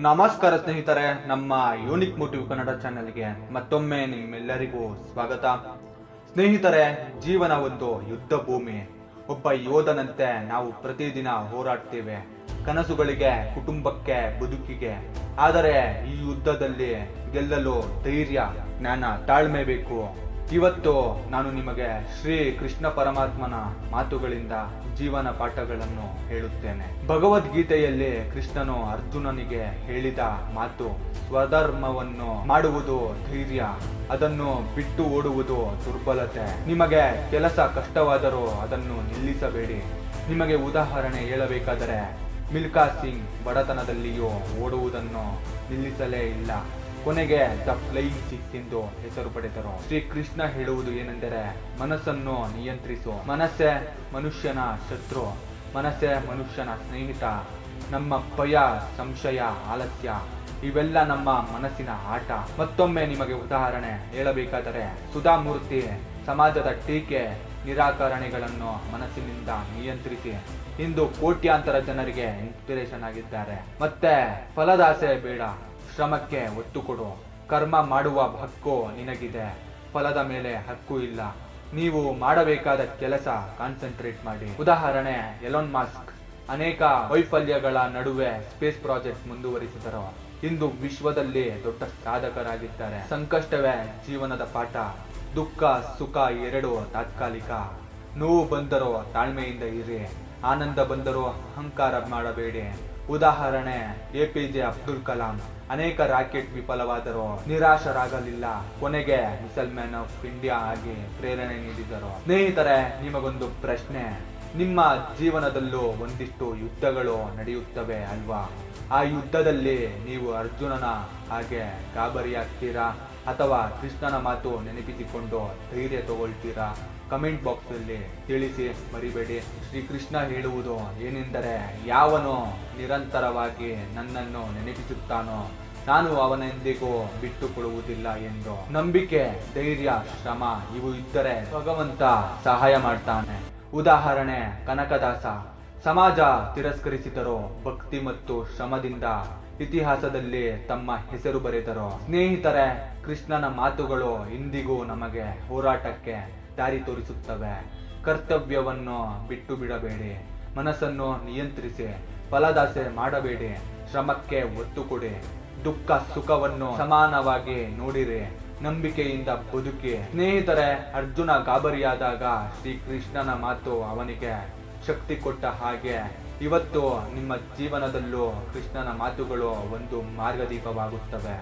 ನಮಸ್ಕಾರ ಸ್ನೇಹಿತರೆ, ನಮ್ಮ ಯೂನಿಕ್ ಮೋಟಿವ್ ಕನ್ನಡ ಚಾನೆಲ್ಗೆ ಮತ್ತೊಮ್ಮೆ ನಿಮ್ಮೆಲ್ಲರಿಗೂ ಸ್ವಾಗತ. ಸ್ನೇಹಿತರೆ, ಜೀವನ ಒಂದು ಯುದ್ಧ ಭೂಮಿ. ಒಬ್ಬ ಯೋಧನಂತೆ ನಾವು ಪ್ರತಿದಿನ ಹೋರಾಡ್ತೇವೆ, ಕನಸುಗಳಿಗೆ, ಕುಟುಂಬಕ್ಕೆ, ಬದುಕಿಗೆ. ಆದರೆ ಈ ಯುದ್ಧದಲ್ಲಿ ಗೆಲ್ಲಲು ಧೈರ್ಯ, ಜ್ಞಾನ, ತಾಳ್ಮೆ ಬೇಕು. ಇವತ್ತು ನಾನು ನಿಮಗೆ ಶ್ರೀ ಕೃಷ್ಣ ಪರಮಾತ್ಮನ ಮಾತುಗಳಿಂದ ಜೀವನ ಪಾಠಗಳನ್ನು ಹೇಳುತ್ತೇನೆ. ಭಗವದ್ಗೀತೆಯಲ್ಲಿ ಕೃಷ್ಣನು ಅರ್ಜುನನಿಗೆ ಹೇಳಿದ ಮಾತು: ಸ್ವಧರ್ಮವನ್ನು ಮಾಡುವುದು ಧೈರ್ಯ, ಅದನ್ನು ಬಿಟ್ಟು ಓಡುವುದು ದುರ್ಬಲತೆ. ನಿಮಗೆ ಕೆಲಸ ಕಷ್ಟವಾದರೂ ಅದನ್ನು ನಿಲ್ಲಿಸಬೇಡಿ. ನಿಮಗೆ ಉದಾಹರಣೆ ಹೇಳಬೇಕಾದರೆ, ಮಿಲ್ಖಾ ಸಿಂಗ್ ಬಡತನದಲ್ಲಿಯೂ ಓಡುವುದನ್ನು ನಿಲ್ಲಿಸಲೇ ಇಲ್ಲ. ಕೊನೆಗೆ ದ ಫ್ಲೈಯಿಂಗ್ ಸಿಕ್ಸ್ ಎಂದು ಹೆಸರು ಪಡೆದರು. ಶ್ರೀ ಕೃಷ್ಣ ಹೇಳುವುದು ಏನೆಂದರೆ, ಮನಸ್ಸನ್ನು ನಿಯಂತ್ರಿಸು. ಮನಸ್ಸೇ ಮನುಷ್ಯನ ಶತ್ರು, ಮನಸ್ಸೇ ಮನುಷ್ಯನ ಸ್ನೇಹಿತ. ನಮ್ಮ ಭಯ, ಸಂಶಯ, ಆಲಸ್ಯ ಇವೆಲ್ಲ ನಮ್ಮ ಮನಸ್ಸಿನ ಆಟ. ಮತ್ತೊಮ್ಮೆ ನಿಮಗೆ ಉದಾಹರಣೆ ಹೇಳಬೇಕಾದರೆ, ಸುಧಾಮೂರ್ತಿ ಸಮಾಜದ ಟೀಕೆ, ನಿರಾಕರಣೆಗಳನ್ನು ಮನಸ್ಸಿನಿಂದ ನಿಯಂತ್ರಿಸಿ ಇಂದು ಕೋಟ್ಯಾಂತರ ಜನರಿಗೆ ಇನ್ಸ್ಪಿರೇಷನ್ ಆಗಿದ್ದಾರೆ. ಮತ್ತೆ ಫಲದಾಸೆ ಬೇಡ, ಶ್ರಮಕ್ಕೆ ಒತ್ತು ಕೊಡು. ಕರ್ಮ ಮಾಡುವ ಹಕ್ಕು ನಿನಗಿದೆ, ಫಲದ ಮೇಲೆ ಹಕ್ಕು ಇಲ್ಲ. ನೀವು ಮಾಡಬೇಕಾದ ಕೆಲಸ ಕಾನ್ಸಂಟ್ರೇಟ್ ಮಾಡಿ. ಉದಾಹರಣೆ, ಎಲಾನ್ ಮಸ್ಕ್ ಅನೇಕ ವೈಫಲ್ಯಗಳ ನಡುವೆ ಸ್ಪೇಸ್ ಪ್ರಾಜೆಕ್ಟ್ ಮುಂದುವರಿಸಿದರು. ಇಂದು ವಿಶ್ವದಲ್ಲಿ ದೊಡ್ಡ ಸಾಧಕರಾಗಿದ್ದಾರೆ. ಸಂಕಷ್ಟವೇ ಜೀವನದ ಪಾಠ. ದುಃಖ ಸುಖ ಎರಡೂ ತಾತ್ಕಾಲಿಕ. ನೋವು ಬಂದರೂ ತಾಳ್ಮೆಯಿಂದ ಇರಿ, ಆನಂದ ಬಂದರೂ ಅಹಂಕಾರ ಮಾಡಬೇಡಿ. ಉದಾಹರಣೆ, APJ ಅಬ್ದುಲ್ ಕಲಾಂ ಅನೇಕ ರಾಕೆಟ್ ವಿಫಲವಾದರೂ ನಿರಾಶರಾಗಲಿಲ್ಲ. ಕೊನೆಗೆ ಮಿಸೈಲ್ ಮ್ಯಾನ್ ಆಫ್ ಇಂಡಿಯಾ ಆಗಿ ಪ್ರೇರಣೆ ನೀಡಿದರು. ಸ್ನೇಹಿತರೆ, ನಿಮಗೊಂದು ಪ್ರಶ್ನೆ: ನಿಮ್ಮ ಜೀವನದಲ್ಲೂ ಒಂದಿಷ್ಟು ಯುದ್ಧಗಳು ನಡೆಯುತ್ತವೆ ಅಲ್ವಾ? ಆ ಯುದ್ಧದಲ್ಲಿ ನೀವು ಅರ್ಜುನನ ಹಾಗೆ ಗಾಬರಿಯಾಗ್ತೀರಾ ಅಥವಾ ಕೃಷ್ಣನ ಮಾತು ನೆನಪಿಸಿಕೊಂಡು ಧೈರ್ಯ ತಗೊಳ್ತೀರಾ? ಕಮೆಂಟ್ ಬಾಕ್ಸ್ ಅಲ್ಲಿ ತಿಳಿಸಿ ಮರಿಬೇಡಿ. ಶ್ರೀಕೃಷ್ಣ ಹೇಳುವುದು ಏನೆಂದರೆ, ಯಾವನು ನಿರಂತರವಾಗಿ ನನ್ನನ್ನು ನೆನಪಿಸುತ್ತಾನೋ ನಾನು ಅವನೆಂದಿಗೂ ಬಿಟ್ಟು ಕೊಡುವುದಿಲ್ಲ ಎಂದು. ನಂಬಿಕೆ, ಧೈರ್ಯ, ಶ್ರಮ ಇವು ಇದ್ದರೆ ಭಗವಂತ ಸಹಾಯ ಮಾಡ್ತಾನೆ. ಉದಾಹರಣೆ, ಕನಕದಾಸ ಸಮಾಜ ತಿರಸ್ಕರಿಸಿದರು, ಭಕ್ತಿ ಮತ್ತು ಶ್ರಮದಿಂದ ಇತಿಹಾಸದಲ್ಲಿ ತಮ್ಮ ಹೆಸರು ಬರೆದರು. ಸ್ನೇಹಿತರೆ, ಕೃಷ್ಣನ ಮಾತುಗಳು ಇಂದಿಗೂ ನಮಗೆ ಹೋರಾಟಕ್ಕೆ ದಾರಿ ತೋರಿಸುತ್ತವೆ. ಕರ್ತವ್ಯವನ್ನು ಬಿಟ್ಟು ಬಿಡಬೇಡಿ, ಮನಸ್ಸನ್ನು ನಿಯಂತ್ರಿಸಿ, ಫಲದಾಸೆ ಮಾಡಬೇಡಿ, ಶ್ರಮಕ್ಕೆ ಒತ್ತು ಕೊಡಿ, ದುಃಖ ಸುಖವನ್ನು ಸಮಾನವಾಗಿ ನೋಡಿರಿ, ನಂಬಿಕೆಯಿಂದ ಬದುಕಿ. ಸ್ನೇಹಿತರೆ, ಅರ್ಜುನ ಗಾಬರಿಯಾದಾಗ ಶ್ರೀಕೃಷ್ಣನ ಮಾತು ಅವನಿಗೆ ಶಕ್ತಿ ಕೊಟ್ಟ ಹಾಗೆ ಇವತ್ತು ನಿಮ್ಮ ಜೀವನದಲ್ಲೂ ಕೃಷ್ಣನ ಮಾತುಗಳು ಒಂದು ಮಾರ್ಗದೀಪವಾಗುತ್ತವೆ.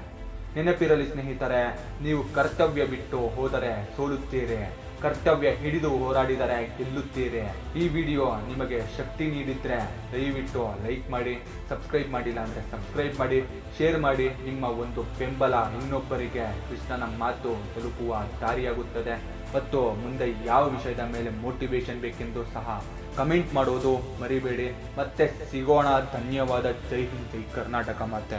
ನೆನಪಿರಲಿ ಸ್ನೇಹಿತರೆ, ನೀವು ಕರ್ತವ್ಯ ಬಿಟ್ಟು ಹೋದರೆ ಸೋಲುತ್ತೀರಿ, ಕರ್ತವ್ಯ ಹಿಡಿದು ಹೋರಾಡಿದರೆ ಗೆಲ್ಲುತ್ತೀರಿ. ಈ ವಿಡಿಯೋ ನಿಮಗೆ ಶಕ್ತಿ ನೀಡಿದ್ರೆ ದಯವಿಟ್ಟು ಲೈಕ್ ಮಾಡಿ, ಸಬ್ಸ್ಕ್ರೈಬ್ ಮಾಡಿಲ್ಲ ಅಂದರೆ ಸಬ್ಸ್ಕ್ರೈಬ್ ಮಾಡಿ, ಶೇರ್ ಮಾಡಿ. ನಿಮ್ಮ ಒಂದು ಬೆಂಬಲ ಇನ್ನೊಬ್ಬರಿಗೆ ಕೃಷ್ಣನ ಮಾತು ತಲುಪುವ ದಾರಿಯಾಗುತ್ತದೆ. ಮತ್ತು ಮುಂದೆ ಯಾವ ವಿಷಯದ ಮೇಲೆ ಮೋಟಿವೇಶನ್ ಬೇಕೆಂದು ಸಹ ಕಮೆಂಟ್ ಮಾಡೋದು ಮರಿಬೇಡಿ. ಮತ್ತೆ ಸಿಗೋಣ. ಧನ್ಯವಾದ. ಜೈ ಹಿಂದ್, ಜೈ ಕರ್ನಾಟಕ ಮಾತೆ.